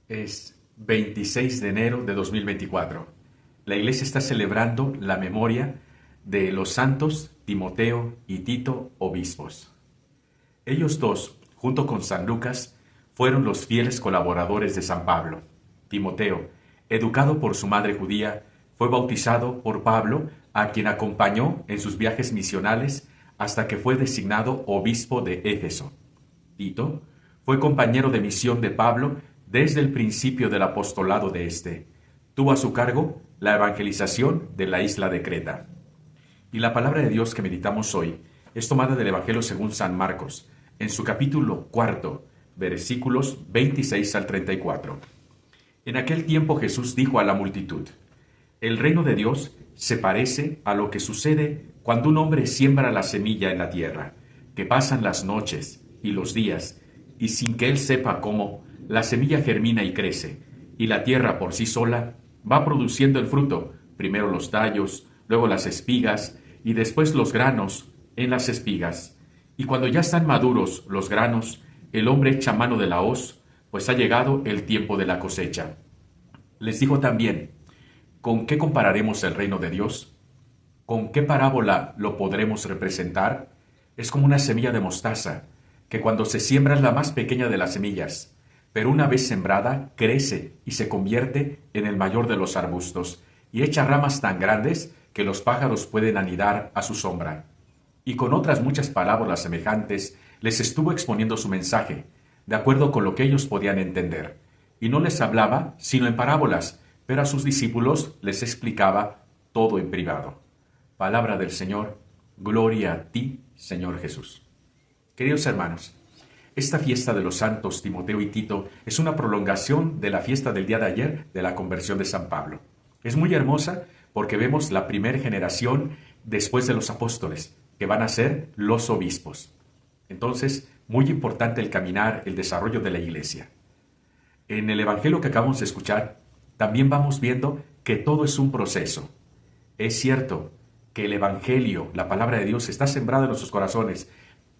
Es 26 de enero de 2024. La iglesia está celebrando la memoria de los santos Timoteo y Tito, obispos. Ellos dos, junto con San Lucas, fueron los fieles colaboradores de San Pablo. Timoteo, educado por su madre judía, fue bautizado por Pablo, a quien acompañó en sus viajes misionales hasta que fue designado obispo de Éfeso. Tito fue compañero de misión de Pablo desde el principio del apostolado de éste. Tuvo a su cargo la evangelización de la isla de Creta. Y la palabra de Dios que meditamos hoy es tomada del Evangelio según San Marcos, en su capítulo 4, versículos 26 al 34. En aquel tiempo Jesús dijo a la multitud: el reino de Dios se parece a lo que sucede cuando un hombre siembra la semilla en la tierra, que pasan las noches y los días, y sin que él sepa cómo, la semilla germina y crece, y la tierra por sí sola va produciendo el fruto, primero los tallos, luego las espigas, y después los granos en las espigas. Y cuando ya están maduros los granos, el hombre echa mano de la hoz, pues ha llegado el tiempo de la cosecha. Les dijo también: ¿con qué compararemos el reino de Dios? ¿Con qué parábola lo podremos representar? Es como una semilla de mostaza, que cuando se siembra es la más pequeña de las semillas, pero una vez sembrada crece y se convierte en el mayor de los arbustos, y echa ramas tan grandes que los pájaros pueden anidar a su sombra. Y con otras muchas parábolas semejantes les estuvo exponiendo su mensaje, de acuerdo con lo que ellos podían entender. Y no les hablaba sino en parábolas, pero a sus discípulos les explicaba todo en privado. Palabra del Señor, gloria a ti, Señor Jesús. Queridos hermanos, esta fiesta de los santos Timoteo y Tito es una prolongación de la fiesta del día de ayer de la conversión de San Pablo. Es muy hermosa porque vemos la primera generación después de los apóstoles, que van a ser los obispos. Entonces, muy importante el caminar, el desarrollo de la iglesia. En el Evangelio que acabamos de escuchar, también vamos viendo que todo es un proceso. Es cierto que el Evangelio, la palabra de Dios, está sembrada en nuestros corazones,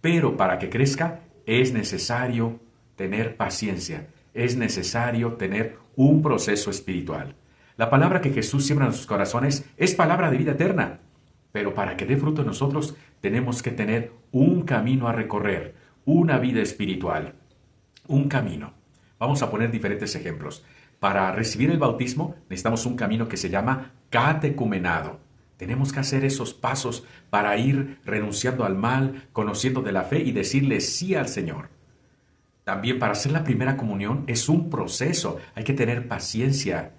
pero para que crezca es necesario tener paciencia, es necesario tener un proceso espiritual. La palabra que Jesús siembra en nuestros corazones es palabra de vida eterna, pero para que dé fruto en nosotros tenemos que tener un camino a recorrer, una vida espiritual, un camino. Vamos a poner diferentes ejemplos. Para recibir el bautismo necesitamos un camino que se llama catecumenado. Tenemos que hacer esos pasos para ir renunciando al mal, conociendo de la fe y decirle sí al Señor. También para hacer la primera comunión es un proceso, hay que tener paciencia.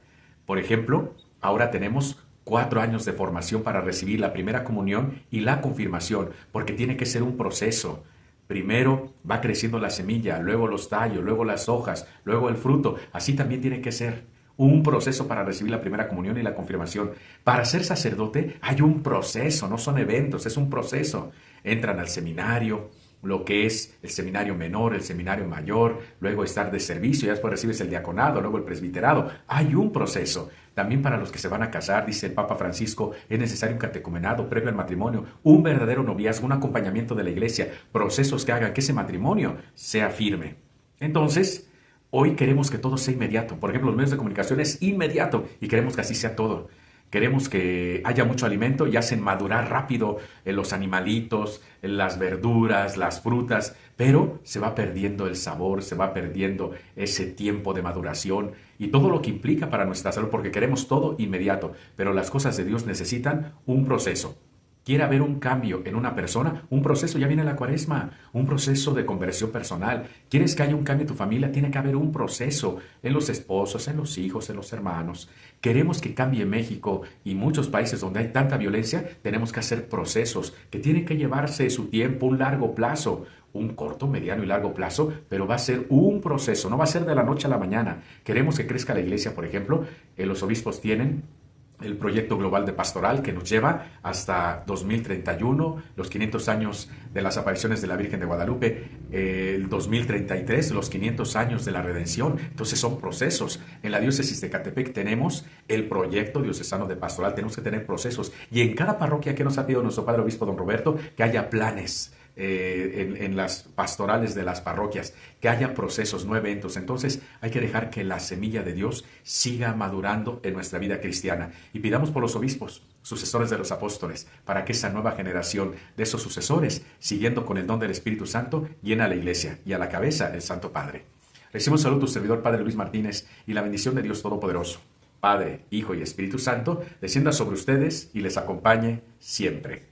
Por ejemplo, ahora tenemos 4 años de formación para recibir la primera comunión y la confirmación, porque tiene que ser un proceso. Primero va creciendo la semilla, luego los tallos, luego las hojas, luego el fruto. Así también tiene que ser un proceso para recibir la primera comunión y la confirmación. Para ser sacerdote hay un proceso, no son eventos, es un proceso. Entran al seminario, lo que es el seminario menor, el seminario mayor, luego estar de servicio, ya después recibes el diaconado, luego el presbiterado. Hay un proceso. También para los que se van a casar, dice el Papa Francisco, es necesario un catecumenado previo al matrimonio, un verdadero noviazgo, un acompañamiento de la iglesia, procesos que hagan que ese matrimonio sea firme. Entonces, hoy queremos que todo sea inmediato. Por ejemplo, los medios de comunicación es inmediato y queremos que así sea todo. Queremos que haya mucho alimento y hacen madurar rápido los animalitos, las verduras, las frutas, pero se va perdiendo el sabor, se va perdiendo ese tiempo de maduración y todo lo que implica para nuestra salud, porque queremos todo inmediato, pero las cosas de Dios necesitan un proceso. Quiere haber un cambio en una persona, un proceso, ya viene la Cuaresma, un proceso de conversión personal. ¿Quieres que haya un cambio en tu familia? Tiene que haber un proceso en los esposos, en los hijos, en los hermanos. Queremos que cambie México y muchos países donde hay tanta violencia, tenemos que hacer procesos que tienen que llevarse su tiempo, un largo plazo, un corto, mediano y largo plazo, pero va a ser un proceso, no va a ser de la noche a la mañana. Queremos que crezca la iglesia, por ejemplo, los obispos tienen el proyecto global de pastoral que nos lleva hasta 2031, los 500 años de las apariciones de la Virgen de Guadalupe, el 2033, los 500 años de la redención. Entonces son procesos. En la diócesis de Ecatepec tenemos el proyecto diocesano de pastoral, tenemos que tener procesos. Y en cada parroquia que nos ha pedido nuestro padre obispo don Roberto, que haya planes en las pastorales de las parroquias, que haya procesos, no eventos. Entonces hay que dejar que la semilla de Dios siga madurando en nuestra vida cristiana. Y pidamos por los obispos, sucesores de los apóstoles, para que esa nueva generación de esos sucesores, siguiendo con el don del Espíritu Santo, llene a la Iglesia y a la cabeza el Santo Padre. Recibo un saludo a tu servidor, Padre Luis Martínez, y la bendición de Dios Todopoderoso, Padre, Hijo y Espíritu Santo, descienda sobre ustedes y les acompañe siempre.